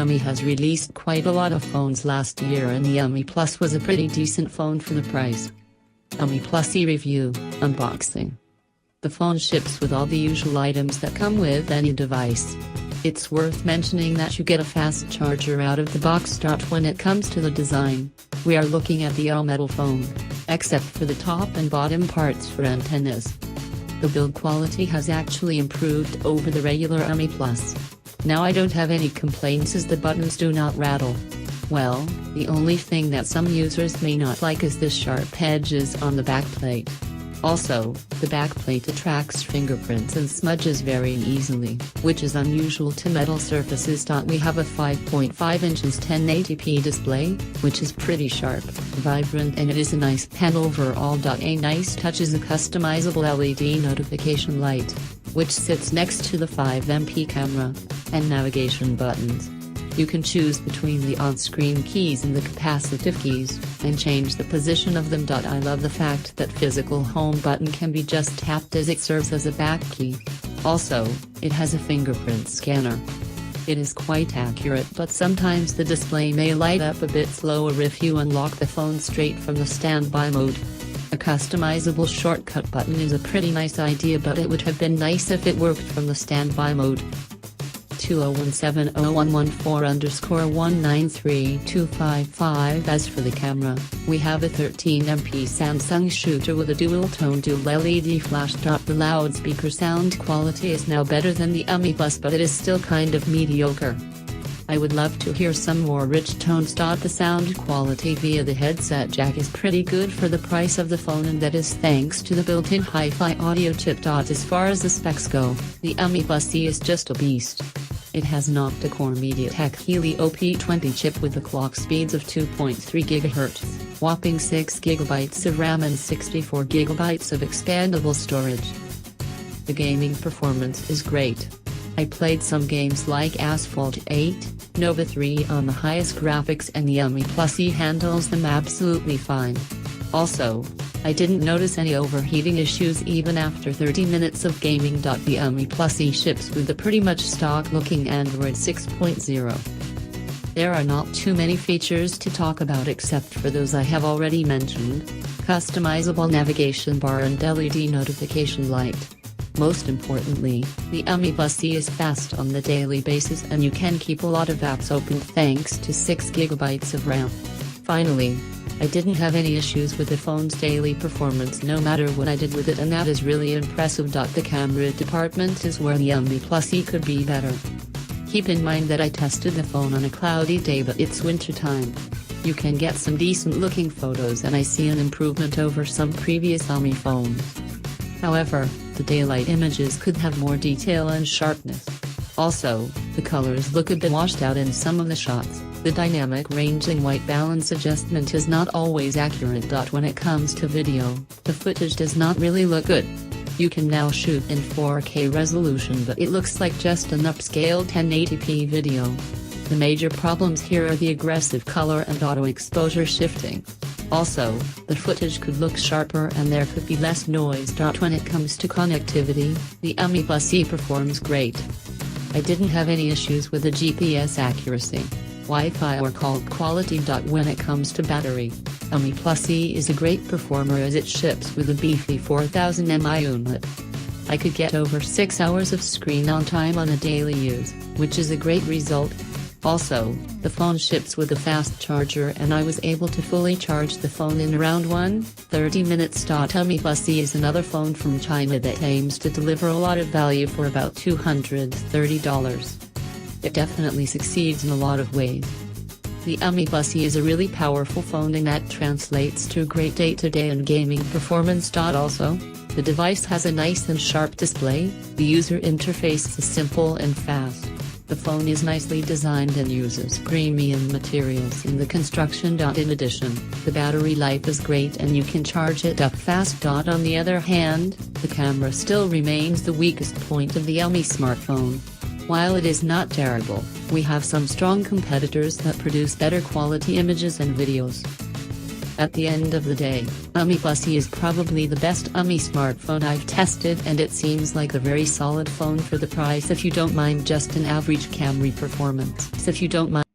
Xiaomi has released quite a lot of phones last year, and the Xiaomi Plus was a pretty decent phone for the price. Xiaomi Plus E-Review, Unboxing. The phone ships with all the usual items that come with any device. It's worth mentioning that you get a fast charger out of the box. When it comes to the design, we are looking at the all-metal phone, except for the top and bottom parts for antennas. The build quality has actually improved over the regular Xiaomi Plus. Now I don't have any complaints as the buttons do not rattle. Well, the only thing that some users may not like is the sharp edges on the backplate. Also, the backplate attracts fingerprints and smudges very easily, which is unusual to metal surfaces. We have a 5.5 inches 1080p display, which is pretty sharp, vibrant, and it is a nice pen overall. A nice touch is a customizable LED notification light, which sits next to the 5MP camera, and navigation buttons. You can choose between the on-screen keys and the capacitive keys, and change the position of them. I love the fact that physical home button can be just tapped as it serves as a back key. Also, it has a fingerprint scanner. It is quite accurate, but sometimes the display may light up a bit slower if you unlock the phone straight from the standby mode. A customizable shortcut button is a pretty nice idea, but it would have been nice if it worked from the standby mode. 20170114_193255. As for the camera, we have a 13MP Samsung shooter with a dual-tone dual LED flash. The loudspeaker sound quality is now better than the Xiaomi Plus, but it is still kind of mediocre. I would love to hear some more rich tones. The sound quality via the headset jack is pretty good for the price of the phone, and that is thanks to the built-in hi-fi audio chip. As far as the specs go, the Xiaomi Plus C is just a beast. It has an octa-core MediaTek Helio P20 chip with the clock speeds of 2.3 GHz, whopping 6 GB of RAM and 64 GB of expandable storage. The gaming performance is great. I played some games like Asphalt 8, Nova 3 on the highest graphics, and the Xiaomi Plus E handles them absolutely fine. Also, I didn't notice any overheating issues even after 30 minutes of gaming. The Xiaomi Plus E ships with the pretty much stock-looking Android 6.0. There are not too many features to talk about except for those I have already mentioned: customizable navigation bar and LED notification light. Most importantly, the Xiaomi Plus C is fast on the daily basis, and you can keep a lot of apps open thanks to 6 GB of RAM. Finally, I didn't have any issues with the phone's daily performance no matter what I did with it, and that is really impressive. The camera department is where the Xiaomi Plus E could be better. Keep in mind that I tested the phone on a cloudy day, but it's winter time. You can get some decent looking photos, and I see an improvement over some previous Xiaomi phones. However, the daylight images could have more detail and sharpness. Also, the colors look a bit washed out in some of the shots. The dynamic range and white balance adjustment is not always accurate. When it comes to video, the footage does not really look good. You can now shoot in 4K resolution, but it looks like just an upscaled 1080p video. The major problems here are the aggressive color and auto exposure shifting. Also, the footage could look sharper and there could be less noise. When it comes to connectivity, the Xiaomi Plus C performs great. I didn't have any issues with the GPS accuracy, Wi-Fi or call quality. When it comes to battery, Xiaomi Plus C is a great performer as it ships with a beefy 4000 mAh unit. I could get over 6 hours of screen on time on a daily use, which is a great result. Also, the phone ships with a fast charger, and I was able to fully charge the phone in around 30 minutes. Xiaomi Plus C is another phone from China that aims to deliver a lot of value for about $230. It definitely succeeds in a lot of ways. The Xiaomi Plus C is a really powerful phone, and that translates to great day-to-day and gaming performance. Also, the device has a nice and sharp display, the user interface is simple and fast. The phone is nicely designed and uses premium materials in the construction. In addition, the battery life is great and you can charge it up fast. On the other hand, the camera still remains the weakest point of the Xiaomi smartphone. While it is not terrible, we have some strong competitors that produce better quality images and videos. At the end of the day, Bussy is probably the best smartphone I've tested, and it seems like a very solid phone for the price if you don't mind just an average camera performance. So if you don't mind